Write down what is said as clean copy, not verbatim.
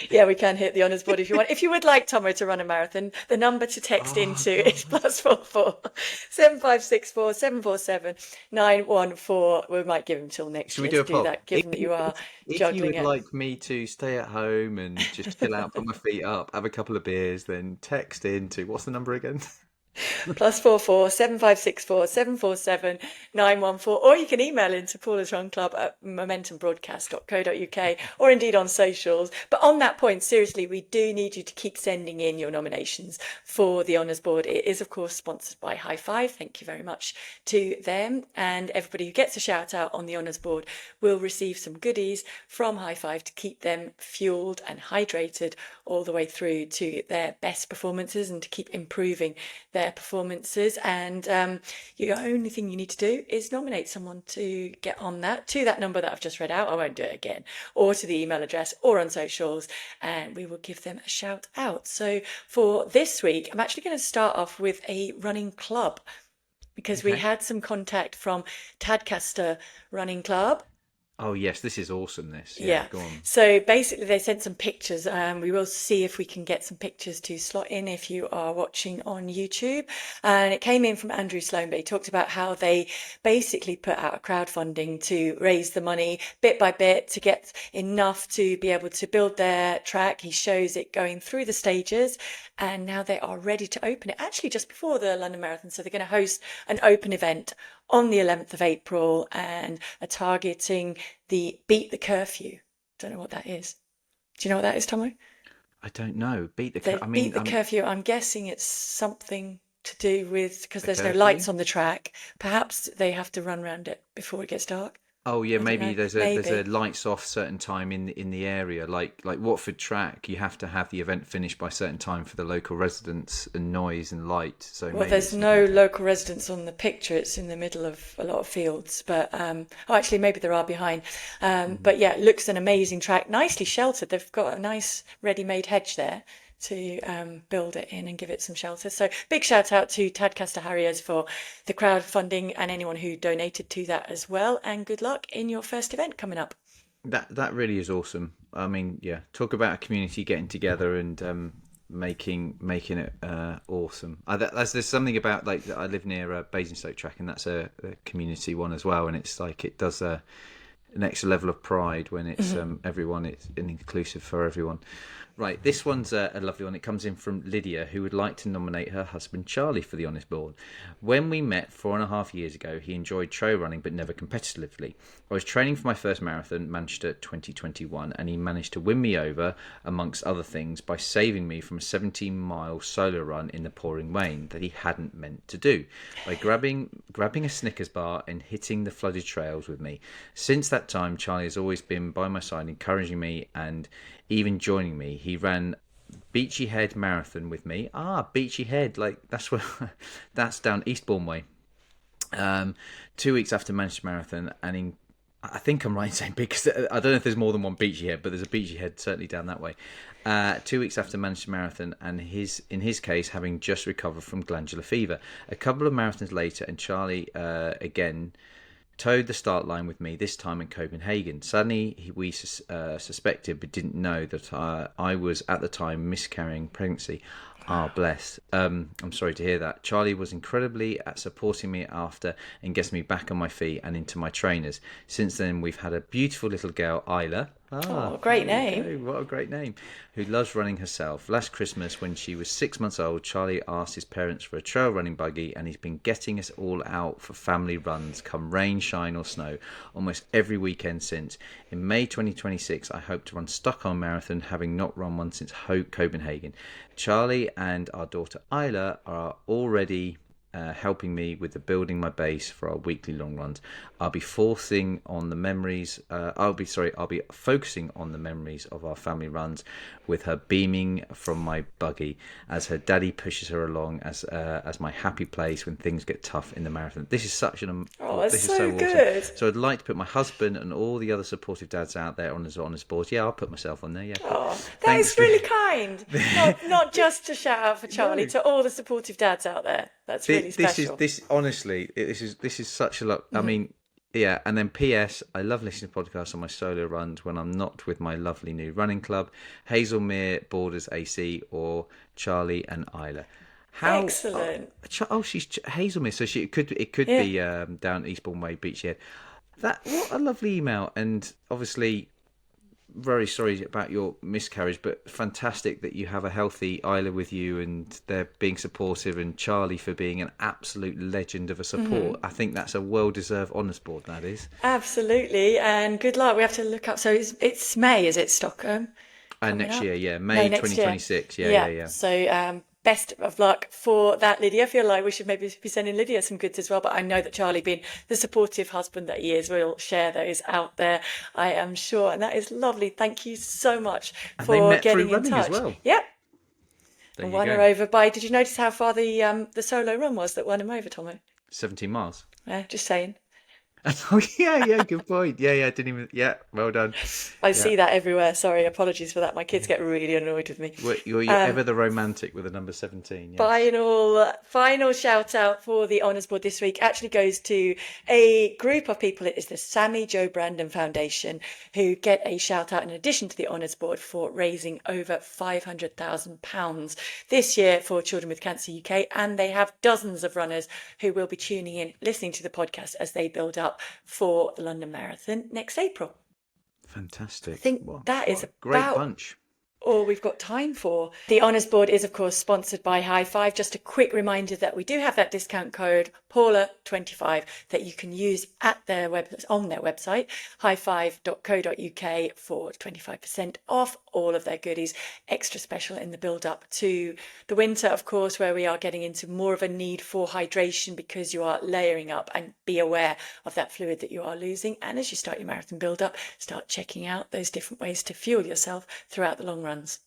Yeah, we can hit the honours board if you want. If you would like Tomo to run a marathon, the number to text Oh into is God. +44 7564 747 914. We might give him till next Should we year do to a do poll? that, given that you are If you juggling would it. like me to stay at home and just chill out, put my feet up, have a couple of beers, then text into what's the number again? +44 7564 747 914, or you can email into Paula's Run Club at momentumbroadcast.co.uk, or indeed on socials. But on that point, seriously, we do need you to keep sending in your nominations for the Honours Board. It is, of course, sponsored by HIGH5. Thank you very much to them. And everybody who gets a shout out on the Honours Board will receive some goodies from HIGH5 to keep them fueled and hydrated all the way through to their best performances and to keep improving their performances. And the only thing you need to do is nominate someone to get on that, to that number that I've just read out. I won't do it again, or to the email address, or on socials, and we will give them a shout out. So for this week, I'm actually going to start off with a running club, because we Okay. had some contact from Tadcaster Running Club. Oh yes, this is awesome. This, yeah, Yeah. go on. So basically, they sent some pictures. We will see if we can get some pictures to slot in if you are watching on YouTube. And it came in from Andrew Sloan, but he talked about how they basically put out a crowdfunding to raise the money bit by bit to get enough to be able to build their track. He shows it going through the stages, and now they are ready to open it, actually just before the London Marathon. So they're going to host an open event on the 11th of April and are targeting the Beat the Curfew. Don't know what that is. Do you know what that is, Tomo? I don't know. The I Beat mean, the Curfew, I'm guessing it's something to do with, because the there's no curfew. lights on the track. Perhaps they have to run around it before it gets dark. Oh yeah, I don't maybe know. there's a Maybe. lights off certain time in the area, like Watford Track. You have to have the event finished by a certain time for the local residents and noise and light. So Well, maybe there's it's something no to. local residents on the picture. It's in the middle of a lot of fields, but oh, actually, maybe there are behind. Mhm. But yeah, it looks an amazing track, nicely sheltered. They've got a nice ready-made hedge there to build it in and give it some shelter. So big shout out to Tadcaster Harriers for the crowdfunding and anyone who donated to that as well. And good luck in your first event coming up. That really is awesome. I mean, yeah, talk about a community getting together and making it awesome. There's something about like I live near Basingstoke Track, and that's a community one as well, and it's like it does an extra level of pride when it's everyone, it's inclusive for everyone. Right, this one's a lovely one. It comes in from Lydia, who would like to nominate her husband Charlie for the Honest Board. When we met 4.5 years ago, he enjoyed trail running but never competitively. I was training for my first marathon, Manchester 2021, and he managed to win me over, amongst other things, by saving me from a 17-mile solo run in the pouring rain that he hadn't meant to do, by grabbing a Snickers bar and hitting the flooded trails with me. Since that time, Charlie has always been by my side, encouraging me and even joining me. He ran Beachy Head Marathon with me. Beachy Head, like that's where that's down Eastbourne way. 2 weeks after Manchester Marathon, and I think I'm right in saying, because I don't know if there's more than one Beachy Head, but there's a Beachy Head certainly down that way. 2 weeks after Manchester Marathon, and in his case, having just recovered from glandular fever. A couple of marathons later, and Charlie again towed the start line with me, this time in Copenhagen. Suddenly, we suspected but didn't know that I was at the time miscarrying pregnancy. Bless. I'm sorry to hear that. Charlie was incredibly at supporting me after and getting me back on my feet and into my trainers. Since then, we've had a beautiful little girl, Isla. Oh, There great we name. go. What a great name. Who loves running herself. Last Christmas, when she was 6 months old, Charlie asked his parents for a trail running buggy, and he's been getting us all out for family runs, come rain, shine, or snow, almost every weekend since. In May 2026, I hope to run Stockholm Marathon, having not run one since Copenhagen. Charlie and our daughter Isla are already helping me with the building my base for our weekly long runs. I'll be focusing on the memories of our family runs, with her beaming from my buggy as her daddy pushes her along as my happy place when things get tough in the marathon. This is Oh, that's this is so so awesome. good. So I'd like to put my husband and all the other supportive dads out there on his boards. Yeah, I'll put myself on there. Yeah, Oh, that thanks is for. really kind. Not just to shout out for Charlie, No. to all the supportive dads out there. That's really This is special. this honestly. This is such a lot. I mean, Yeah, and then P.S. I love listening to podcasts on my solo runs when I'm not with my lovely new running club, Hazelmere Borders AC or Charlie and Isla. How? Excellent. Oh, she's Hazelmere, so it could Yeah. be down Eastbourne Way, Beachy Head. That what a lovely email, and obviously very sorry about your miscarriage, but fantastic that you have a healthy Isla with you and they're being supportive, and Charlie for being an absolute legend of a support. I think that's a well-deserved honours board, that is. Absolutely. And good luck. We have to look up. So it's May, is it, Stockholm? Coming Next up? year, yeah, May May next year. 2026. Yeah, yeah, Yeah. yeah. So best of luck for that, Lydia. I feel like we should maybe be sending Lydia some goods as well. But I know that Charlie, being the supportive husband that he is, will share those out there, I am sure. And that is lovely. Thank you so much And they for met through getting in running as touch. well. Yep. There And you won her go. over by, did you notice how far the solo run was that won him over, Tomo? 17 miles. Yeah, just saying. Oh yeah, yeah, good point. Yeah, yeah, didn't even. Yeah, well done. I Yeah, see that everywhere. Sorry, apologies for that. My kids get really annoyed with me. you're ever the romantic with the number 17. Yes. Final shout out for the honours board this week actually goes to a group of people. It is the Sammy Joe Brandon Foundation, who get a shout out in addition to the honours board for raising over £500,000 this year for Children with Cancer UK, and they have dozens of runners who will be tuning in, listening to the podcast as they build up for the London Marathon next April. Fantastic. I think Well, that is what a great about bunch. all we've got time for. The Honours Board is, of course, sponsored by HIGH5. Just a quick reminder that we do have that discount code Paula25 that you can use at on their website, high5.co.uk, for 25% off all of their goodies. Extra special in the build up to the winter, of course, where we are getting into more of a need for hydration because you are layering up, and be aware of that fluid that you are losing. And as you start your marathon build up, start checking out those different ways to fuel yourself throughout the long runs.